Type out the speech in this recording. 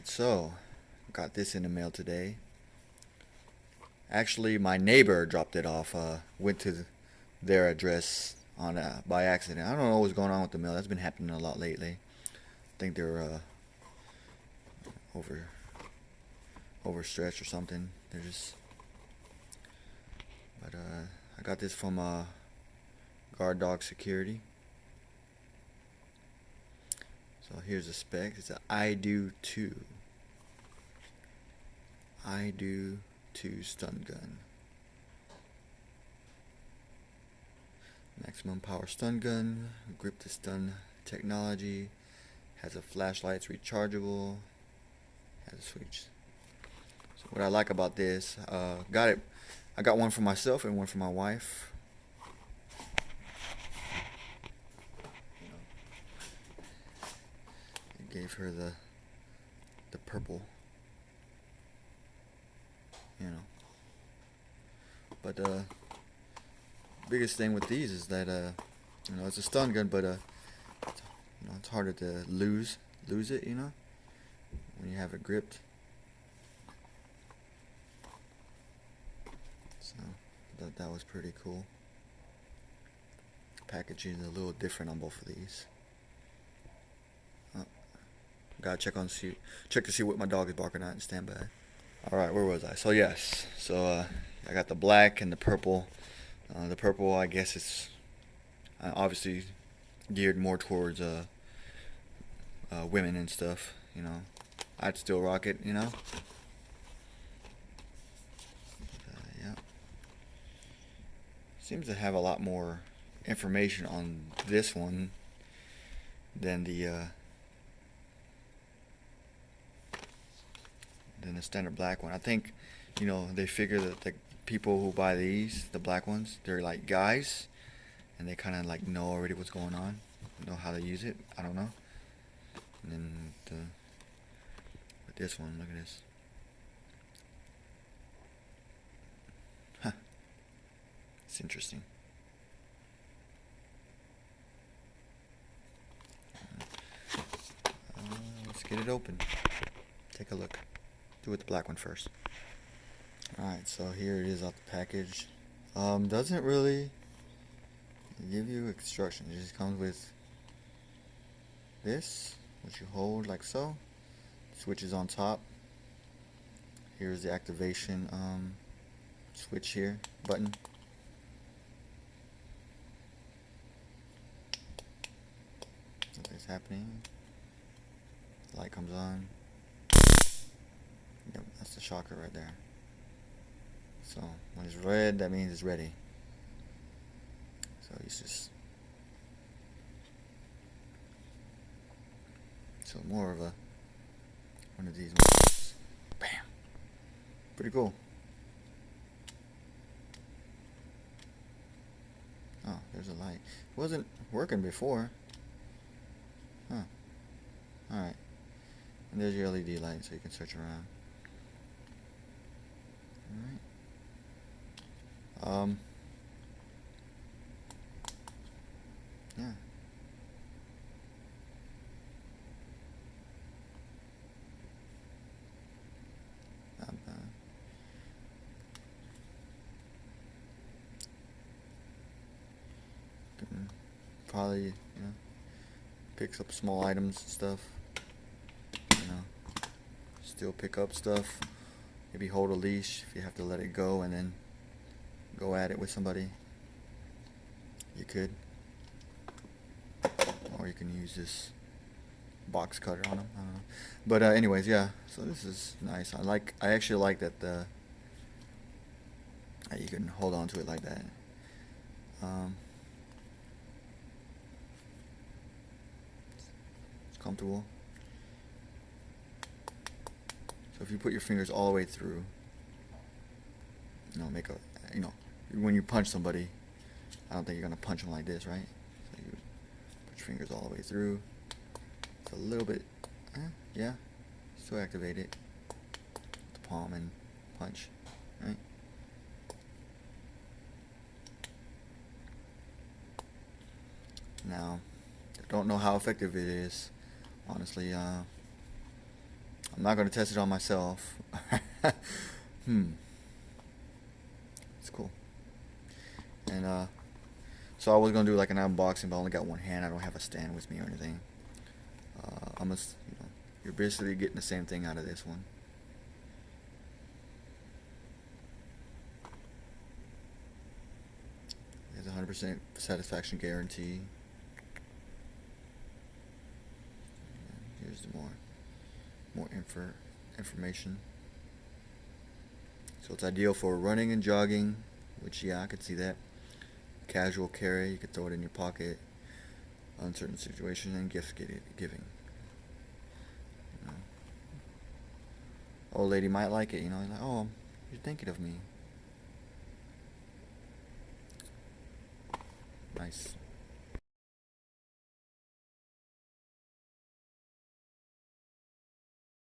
Alright, so got this in the mail today. Actually, my neighbor dropped it off. Went to their address on by accident. I don't know what's going on with the mail. That's been happening a lot lately. I think they're overstretched or something. They're just. But I got this from Guard Dog Security. So here's the specs. It's an I Do 2 stun gun. Maximum power stun gun, grip to stun technology, has a flashlight, it's rechargeable, has a switch. So what I like about this, I got one for myself and one for my wife. I gave her the purple, but biggest thing with these is that it's a stun gun, but it's harder to lose it, when you have it gripped. So that was pretty cool. Packaging is a little different on both of these. Gotta check to see what my dog is barking at and stand by. Alright, where was I? So yes, I got the black and the purple. The purple, I guess it's obviously geared more towards women and stuff, I'd still rock it, yeah. Seems to have a lot more information on this one than the standard black one. I think, they figure that the people who buy these, the black ones, they're like guys, and they kind of like know already what's going on, know how to use it. I don't know. And then with this one, look at this. Huh. It's interesting. Let's get it open. Take a look. Do with the black one first. Alright, so here it is out the package. Doesn't really give you instructions. It just comes with this, which you hold like so. Switch is on top. Here's the activation switch here, button. Something's happening. Light comes on. Yep, that's the shocker right there. So when it's red, that means it's ready. So it's just more of one of these ones. Bam. Pretty cool. Oh, there's a light. It wasn't working before. Huh. Alright. And there's your LED light so you can search around. Alright. Yeah. Not bad. Probably, picks up small items and stuff. Still pick up stuff. Maybe hold a leash if you have to let it go and then go at it with somebody. You could. Or you can use this box cutter on them. I don't know. But anyways, yeah. So this is nice. I actually like that you can hold on to it like that. It's comfortable. So if you put your fingers all the way through, when you punch somebody, I don't think you're gonna punch them like this, right? So you put your fingers all the way through. It's a little bit, yeah, still activate it. The palm and punch, right? Now, I don't know how effective it is. Honestly, I'm not going to test it on myself. It's cool. And so I was going to do like an unboxing, but I only got one hand. I don't have a stand with me or anything. You're basically getting the same thing out of this one. There's 100% satisfaction guarantee. Here's the more information. So it's ideal for running and jogging, which yeah, I could see that. Casual carry, you could throw it in your pocket. Uncertain situations and gift giving. You know. Old lady might like it, you know, like, oh, you're thinking of me. Nice.